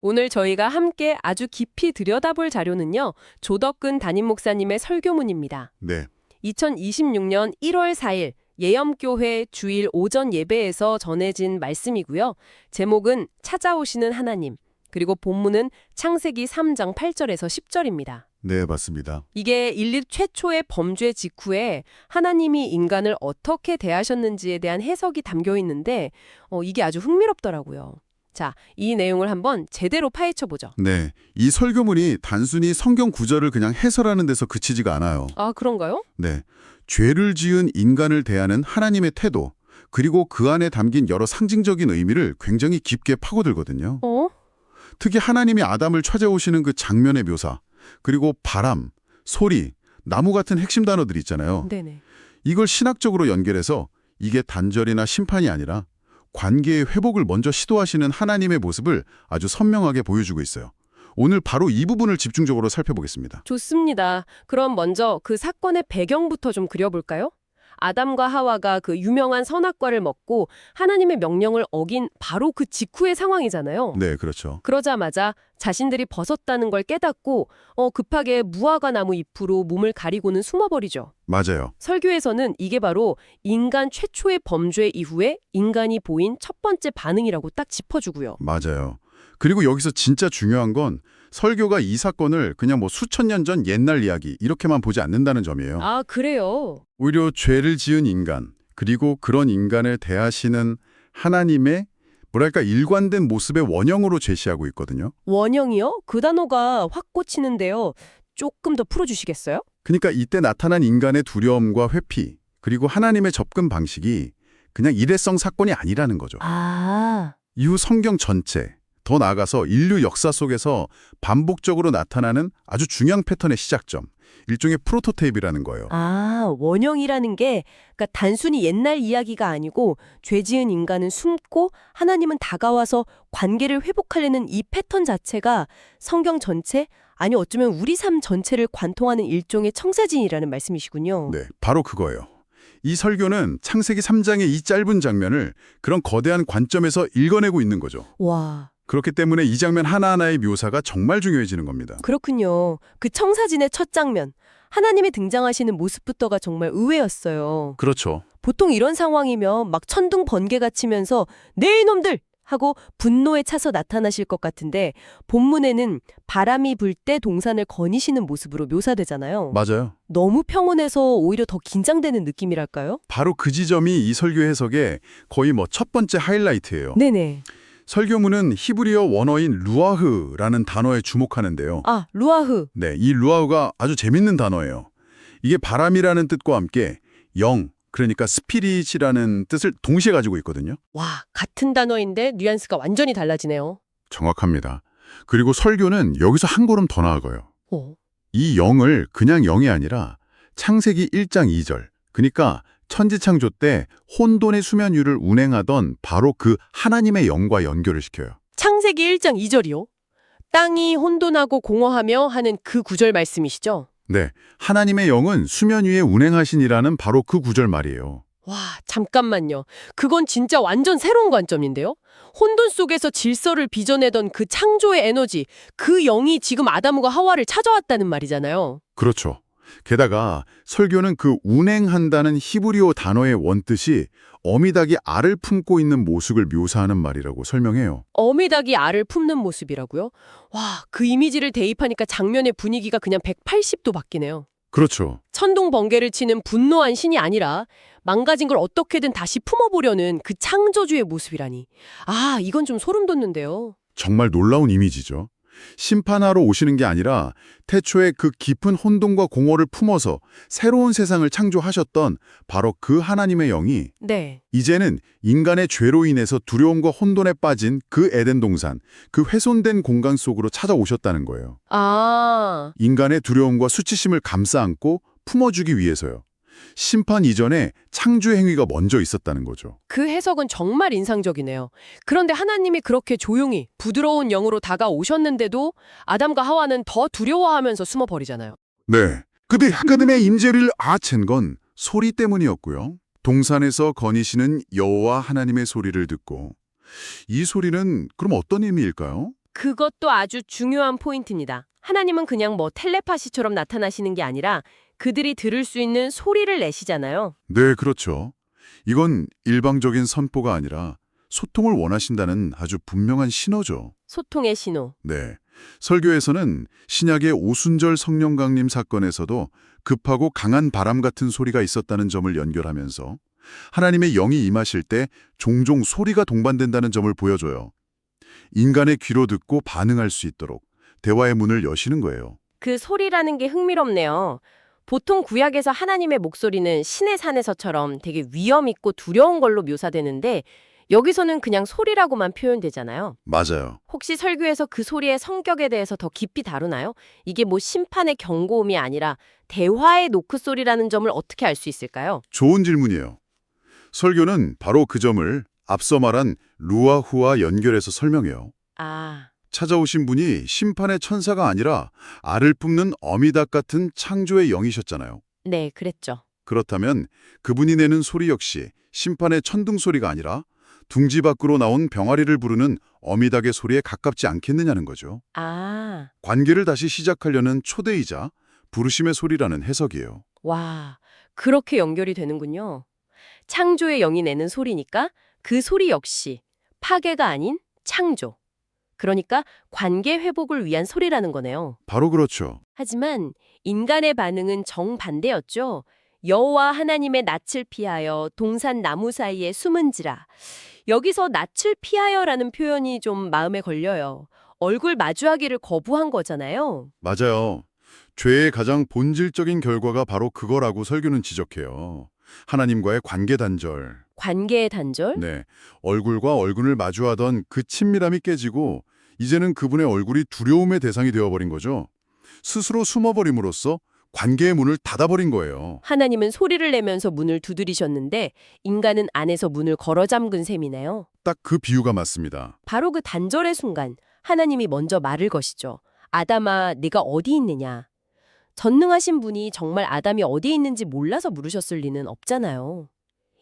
오늘 저희가 함께 아주 깊이 들여다볼 자료는요. 조덕근 담임 목사님의 설교문입니다. 네, 2026년 1월 4일 예염교회 주일 오전 예배에서 전해진 말씀이고요. 제목은 찾아오시는 하나님, 그리고 본문은 창세기 3장 8절에서 10절입니다. 네, 맞습니다. 이게 인류 최초의 범죄 직후에 하나님이 인간을 어떻게 대하셨는지에 대한 해석이 담겨 있는데 이게 아주 흥미롭더라고요. 자, 이 내용을 한번 제대로 파헤쳐보죠. 네, 이 설교문이 단순히 성경 구절을 그냥 해설하는 데서 그치지가 않아요. 아, 그런가요? 네, 죄를 지은 인간을 대하는 하나님의 태도, 그리고 그 안에 담긴 여러 상징적인 의미를 굉장히 깊게 파고들거든요. 특히 하나님이 아담을 찾아오시는 그 장면의 묘사, 그리고 바람, 소리, 나무 같은 핵심 단어들 있잖아요. 네네. 이걸 신학적으로 연결해서 이게 단절이나 심판이 아니라 관계의 회복을 먼저 시도하시는 하나님의 모습을 아주 선명하게 보여주고 있어요. 오늘 바로 이 부분을 집중적으로 살펴보겠습니다. 좋습니다. 그럼 먼저 그 사건의 배경부터 좀 그려볼까요? 아담과 하와가 그 유명한 선악과를 먹고 하나님의 명령을 어긴 바로 그 직후의 상황이잖아요. 네, 그렇죠. 그러자마자 자신들이 벗었다는 걸 깨닫고 급하게 무화과 나무 잎으로 몸을 가리고는 숨어버리죠. 맞아요. 설교에서는 이게 바로 인간 최초의 범죄 이후에 인간이 보인 첫 번째 반응이라고 딱 짚어주고요. 맞아요. 그리고 여기서 진짜 중요한 건 설교가 이 사건을 그냥 뭐 수천 년 전 옛날 이야기 이렇게만 보지 않는다는 점이에요. 아, 그래요? 오히려 죄를 지은 인간, 그리고 그런 인간을 대하시는 하나님의 뭐랄까 일관된 모습의 원형으로 제시하고 있거든요. 원형이요? 그 단어가 확 꽂히는데요. 조금 더 풀어주시겠어요? 그러니까 이때 나타난 인간의 두려움과 회피, 그리고 하나님의 접근 방식이 그냥 일회성 사건이 아니라는 거죠. 아, 이후 성경 전체, 더 나아가서 인류 역사 속에서 반복적으로 나타나는 아주 중요한 패턴의 시작점, 일종의 프로토타입이라는 거예요. 원형이라는 게 그러니까 단순히 옛날 이야기가 아니고 죄 지은 인간은 숨고 하나님은 다가와서 관계를 회복하려는 이 패턴 자체가 성경 전체, 아니 어쩌면 우리 삶 전체를 관통하는 일종의 청사진이라는 말씀이시군요. 네, 바로 그거예요. 이 설교는 창세기 3장의 이 짧은 장면을 그런 거대한 관점에서 읽어내고 있는 거죠. 와, 그렇기 때문에 이 장면 하나하나의 묘사가 정말 중요해지는 겁니다. 그렇군요. 그 청사진의 첫 장면, 하나님이 등장하시는 모습부터가 정말 의외였어요. 그렇죠. 보통 이런 상황이면 막 천둥 번개가 치면서 네 이놈들! 하고 분노에 차서 나타나실 것 같은데 본문에는 바람이 불 때 동산을 거니시는 모습으로 묘사되잖아요. 맞아요. 너무 평온해서 오히려 더 긴장되는 느낌이랄까요? 바로 그 지점이 이 설교 해석의 거의 첫 번째 하이라이트예요. 네네. 설교문은 히브리어 원어인 루아흐라는 단어에 주목하는데요. 아, 루아흐. 네, 이 루아흐가 아주 재밌는 단어예요. 이게 바람이라는 뜻과 함께 영, 그러니까 스피릿이라는 뜻을 동시에 가지고 있거든요. 와, 같은 단어인데 뉘앙스가 완전히 달라지네요. 정확합니다. 그리고 설교는 여기서 한 걸음 더 나아가요. 이 영을 그냥 영이 아니라 창세기 1장 2절, 그러니까 천지창조 때 혼돈의 수면 위를 운행하던 바로 그 하나님의 영과 연결을 시켜요. 창세기 1장 2절이요? 땅이 혼돈하고 공허하며 하는 그 구절 말씀이시죠? 네, 하나님의 영은 수면 위에 운행하시니라는 바로 그 구절 말이에요. 와, 잠깐만요. 그건 진짜 완전 새로운 관점인데요? 혼돈 속에서 질서를 빚어내던 그 창조의 에너지, 그 영이 지금 아담과 하와를 찾아왔다는 말이잖아요. 그렇죠. 게다가 설교는 그 운행한다는 히브리어 단어의 원뜻이 어미닭이 알을 품고 있는 모습을 묘사하는 말이라고 설명해요. 어미닭이 알을 품는 모습이라고요? 와, 그 이미지를 대입하니까 장면의 분위기가 그냥 180도 바뀌네요. 그렇죠. 천둥 번개를 치는 분노한 신이 아니라 망가진 걸 어떻게든 다시 품어보려는 그 창조주의 모습이라니. 아, 이건 좀 소름 돋는데요. 정말 놀라운 이미지죠. 심판하러 오시는 게 아니라 태초에 그 깊은 혼돈과 공허를 품어서 새로운 세상을 창조하셨던 바로 그 하나님의 영이 네. 이제는 인간의 죄로 인해서 두려움과 혼돈에 빠진 그 에덴 동산, 그 훼손된 공간 속으로 찾아오셨다는 거예요. 아, 인간의 두려움과 수치심을 감싸 안고 품어주기 위해서요. 심판 이전에 창조의 행위가 먼저 있었다는 거죠. 그 해석은 정말 인상적이네요. 그런데 하나님이 그렇게 조용히 부드러운 영으로 다가오셨는데도 아담과 하와는 더 두려워하면서 숨어버리잖아요. 네. 그때 하나님의 임재를 아챈 건 소리 때문이었고요. 동산에서 거니시는 여호와 하나님의 소리를 듣고 이 소리는 그럼 어떤 의미일까요? 그것도 아주 중요한 포인트입니다. 하나님은 그냥 뭐 텔레파시처럼 나타나시는 게 아니라 그들이 들을 수 있는 소리를 내시잖아요. 네, 그렇죠. 이건 일방적인 선포가 아니라 소통을 원하신다는 아주 분명한 신호죠. 소통의 신호. 네. 설교에서는 신약의 오순절 성령 강림 사건에서도 급하고 강한 바람 같은 소리가 있었다는 점을 연결하면서 하나님의 영이 임하실 때 종종 소리가 동반된다는 점을 보여줘요. 인간의 귀로 듣고 반응할 수 있도록 대화의 문을 여시는 거예요. 그 소리라는 게 흥미롭네요. 보통 구약에서 하나님의 목소리는 신의 산에서처럼 되게 위험 있고 두려운 걸로 묘사되는데 여기서는 그냥 소리라고만 표현되잖아요. 맞아요. 혹시 설교에서 그 소리의 성격에 대해서 더 깊이 다루나요? 이게 뭐 심판의 경고음이 아니라 대화의 노크 소리라는 점을 어떻게 알 수 있을까요? 좋은 질문이에요. 설교는 바로 그 점을 앞서 말한 루아후와 연결해서 설명해요. 아, 찾아오신 분이 심판의 천사가 아니라 알을 뿜는 어미닭 같은 창조의 영이셨잖아요. 네, 그랬죠. 그렇다면 그분이 내는 소리 역시 심판의 천둥 소리가 아니라 둥지 밖으로 나온 병아리를 부르는 어미닭의 소리에 가깝지 않겠느냐는 거죠. 아, 관계를 다시 시작하려는 초대이자 부르심의 소리라는 해석이에요. 와, 그렇게 연결이 되는군요. 창조의 영이 내는 소리니까 그 소리 역시 파괴가 아닌 창조. 그러니까 관계 회복을 위한 소리라는 거네요. 바로 그렇죠. 하지만 인간의 반응은 정반대였죠. 여호와 하나님의 낯을 피하여 동산 나무 사이에 숨은지라. 여기서 낯을 피하여라는 표현이 좀 마음에 걸려요. 얼굴 마주하기를 거부한 거잖아요. 맞아요. 죄의 가장 본질적인 결과가 바로 그거라고 설교는 지적해요. 하나님과의 관계 단절. 관계의 단절? 네, 얼굴과 얼굴을 마주하던 그 친밀함이 깨지고 이제는 그분의 얼굴이 두려움의 대상이 되어버린 거죠. 스스로 숨어버림으로써 관계의 문을 닫아버린 거예요. 하나님은 소리를 내면서 문을 두드리셨는데 인간은 안에서 문을 걸어 잠근 셈이네요. 딱 그 비유가 맞습니다. 바로 그 단절의 순간 하나님이 먼저 말을 거시죠. 아담아, 네가 어디 있느냐? 전능하신 분이 정말 아담이 어디에 있는지 몰라서 물으셨을 리는 없잖아요.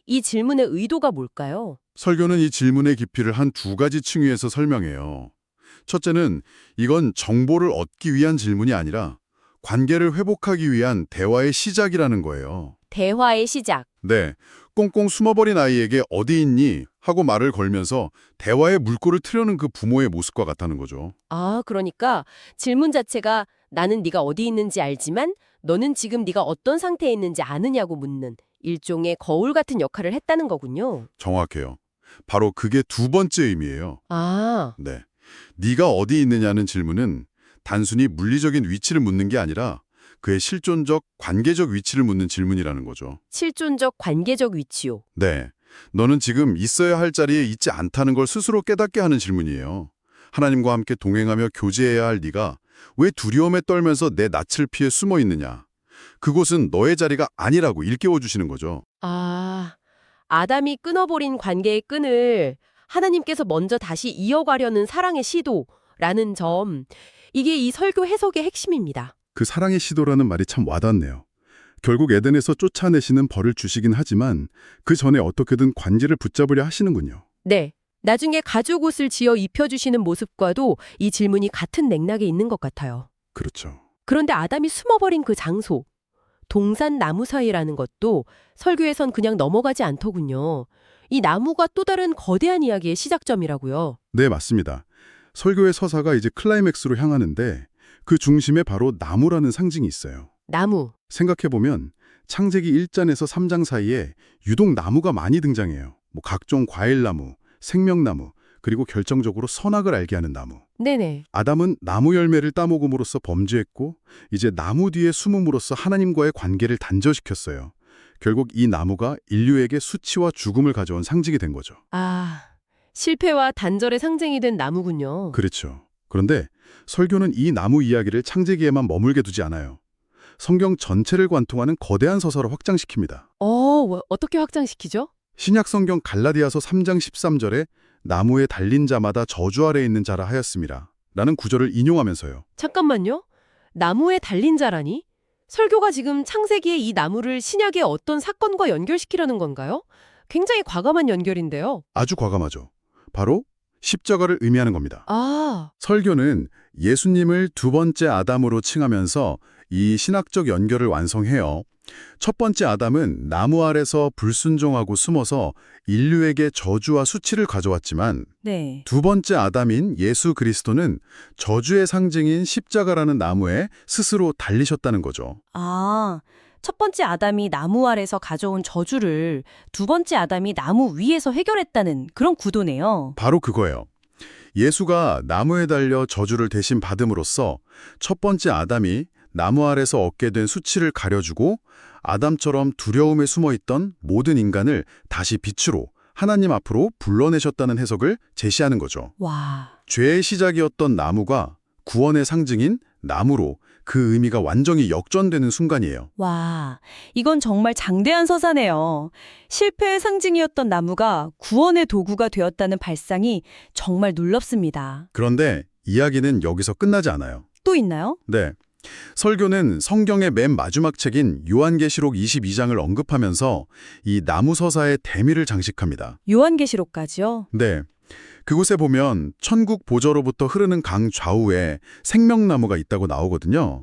이 질문의 의도가 뭘까요? 설교는 이 질문의 깊이를 한 두 가지 층위에서 설명해요. 첫째는 이건 정보를 얻기 위한 질문이 아니라 관계를 회복하기 위한 대화의 시작이라는 거예요. 대화의 시작. 네, 꽁꽁 숨어버린 아이에게 어디 있니? 하고 말을 걸면서 대화의 물꼬를 트려는 그 부모의 모습과 같다는 거죠. 아, 그러니까 질문 자체가 나는 네가 어디 있는지 알지만 너는 지금 네가 어떤 상태에 있는지 아느냐고 묻는 일종의 거울 같은 역할을 했다는 거군요. 정확해요. 바로 그게 두 번째 의미예요. 아, 네, 네가 어디 있느냐는 질문은 단순히 물리적인 위치를 묻는 게 아니라 그의 실존적, 관계적 위치를 묻는 질문이라는 거죠. 실존적 관계적 위치요. 네, 너는 지금 있어야 할 자리에 있지 않다는 걸 스스로 깨닫게 하는 질문이에요. 하나님과 함께 동행하며 교제해야 할 네가 왜 두려움에 떨면서 내 낯을 피해 숨어 있느냐. 그곳은 너의 자리가 아니라고 일깨워 주시는 거죠. 아, 아담이 끊어버린 관계의 끈을 하나님께서 먼저 다시 이어가려는 사랑의 시도라는 점, 이게 이 설교 해석의 핵심입니다. 그 사랑의 시도라는 말이 참 와닿네요. 결국 에덴에서 쫓아내시는 벌을 주시긴 하지만 그 전에 어떻게든 관계를 붙잡으려 하시는군요. 네. 나중에 가죽 옷을 지어 입혀주시는 모습과도 이 질문이 같은 맥락에 있는 것 같아요. 그렇죠. 그런데 아담이 숨어버린 그 장소, 동산 나무 사이라는 것도 설교에선 그냥 넘어가지 않더군요. 이 나무가 또 다른 거대한 이야기의 시작점이라고요. 네, 맞습니다. 설교의 서사가 이제 클라이맥스로 향하는데 그 중심에 바로 나무라는 상징이 있어요. 나무. 생각해보면 창세기 1장에서 3장 사이에 유독 나무가 많이 등장해요. 뭐 각종 과일나무, 생명나무, 그리고 결정적으로 선악을 알게 하는 나무. 네네. 아담은 나무 열매를 따먹음으로써 범죄했고 이제 나무 뒤에 숨음으로써 하나님과의 관계를 단절시켰어요. 결국 이 나무가 인류에게 수치와 죽음을 가져온 상징이 된 거죠. 아, 실패와 단절의 상징이 된 나무군요. 그렇죠. 그런데 설교는 이 나무 이야기를 창세기에만 머물게 두지 않아요. 성경 전체를 관통하는 거대한 서사로 확장시킵니다. 어떻게 확장시키죠? 신약 성경 갈라디아서 3장 13절에 나무에 달린 자마다 저주 아래 있는 자라 하였습니다. 라는 구절을 인용하면서요. 잠깐만요. 나무에 달린 자라니? 설교가 지금 창세기의 이 나무를 신약의 어떤 사건과 연결시키려는 건가요? 굉장히 과감한 연결인데요. 아주 과감하죠. 바로 십자가를 의미하는 겁니다. 아, 설교는 예수님을 두 번째 아담으로 칭하면서 이 신학적 연결을 완성해요. 첫 번째 아담은 나무 아래서 불순종하고 숨어서 인류에게 저주와 수치를 가져왔지만 네. 두 번째 아담인 예수 그리스도는 저주의 상징인 십자가라는 나무에 스스로 달리셨다는 거죠. 아, 첫 번째 아담이 나무 아래서 가져온 저주를 두 번째 아담이 나무 위에서 해결했다는 그런 구도네요. 바로 그거예요. 예수가 나무에 달려 저주를 대신 받음으로써 첫 번째 아담이 나무 아래서 얻게 된 수치를 가려주고 아담처럼 두려움에 숨어있던 모든 인간을 다시 빛으로 하나님 앞으로 불러내셨다는 해석을 제시하는 거죠. 와, 죄의 시작이었던 나무가 구원의 상징인 나무로 그 의미가 완전히 역전되는 순간이에요. 와, 이건 정말 장대한 서사네요. 실패의 상징이었던 나무가 구원의 도구가 되었다는 발상이 정말 놀랍습니다. 그런데 이야기는 여기서 끝나지 않아요. 또 있나요? 네. 설교는 성경의 맨 마지막 책인 요한계시록 22장을 언급하면서 이 나무 서사의 대미를 장식합니다. 요한계시록까지요? 네. 그곳에 보면 천국 보저로부터 흐르는 강 좌우에 생명나무가 있다고 나오거든요.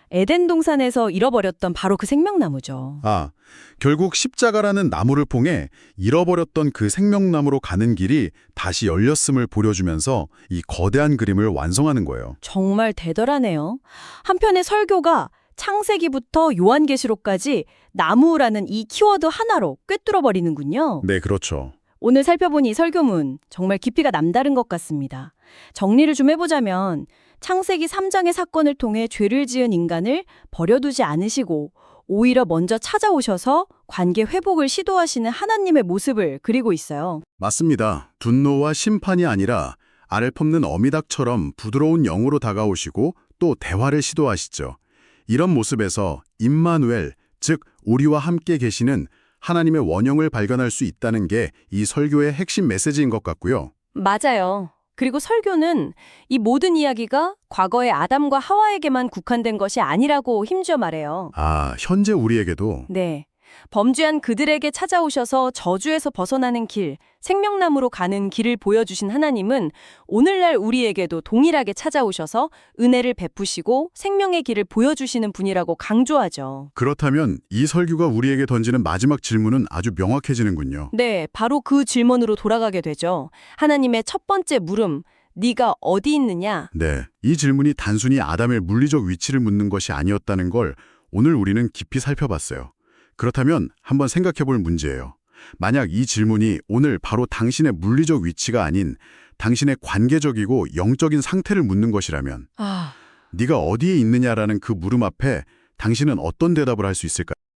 에덴 동산에서 잃어버렸던 바로 그 생명나무죠. 아, 결국 십자가라는 나무를 통해 잃어버렸던 그 생명나무로 가는 길이 다시 열렸음을 보여주면서 이 거대한 그림을 완성하는 거예요. 정말 대단하네요. 한편의 설교가 창세기부터 요한계시록까지 나무라는 이 키워드 하나로 꿰뚫어 버리는군요. 네, 그렇죠. 오늘 살펴본 이 설교문 정말 깊이가 남다른 것 같습니다. 정리를 좀 해보자면 창세기 3장의 사건을 통해 죄를 지은 인간을 버려두지 않으시고 오히려 먼저 찾아오셔서 관계 회복을 시도하시는 하나님의 모습을 그리고 있어요. 맞습니다. 분노와 심판이 아니라 알을 품는 어미닭처럼 부드러운 영으로 다가오시고 또 대화를 시도하시죠. 이런 모습에서 임마누엘, 즉 우리와 함께 계시는 하나님의 원형을 발견할 수 있다는 게 이 설교의 핵심 메시지인 것 같고요. 맞아요. 그리고 설교는 이 모든 이야기가 과거의 아담과 하와에게만 국한된 것이 아니라고 힘주어 말해요. 아, 현재 우리에게도 네. 범죄한 그들에게 찾아오셔서 저주에서 벗어나는 길, 생명나무로 가는 길을 보여주신 하나님은 오늘날 우리에게도 동일하게 찾아오셔서 은혜를 베푸시고 생명의 길을 보여주시는 분이라고 강조하죠. 그렇다면 이 설교가 우리에게 던지는 마지막 질문은 아주 명확해지는군요. 네, 바로 그 질문으로 돌아가게 되죠. 하나님의 첫 번째 물음, 네가 어디 있느냐? 네, 이 질문이 단순히 아담의 물리적 위치를 묻는 것이 아니었다는 걸 오늘 우리는 깊이 살펴봤어요. 그렇다면 한번 생각해 볼 문제예요. 만약 이 질문이 오늘 바로 당신의 물리적 위치가 아닌 당신의 관계적이고 영적인 상태를 묻는 것이라면 아, 네가 어디에 있느냐라는 그 물음 앞에 당신은 어떤 대답을 할 수 있을까요?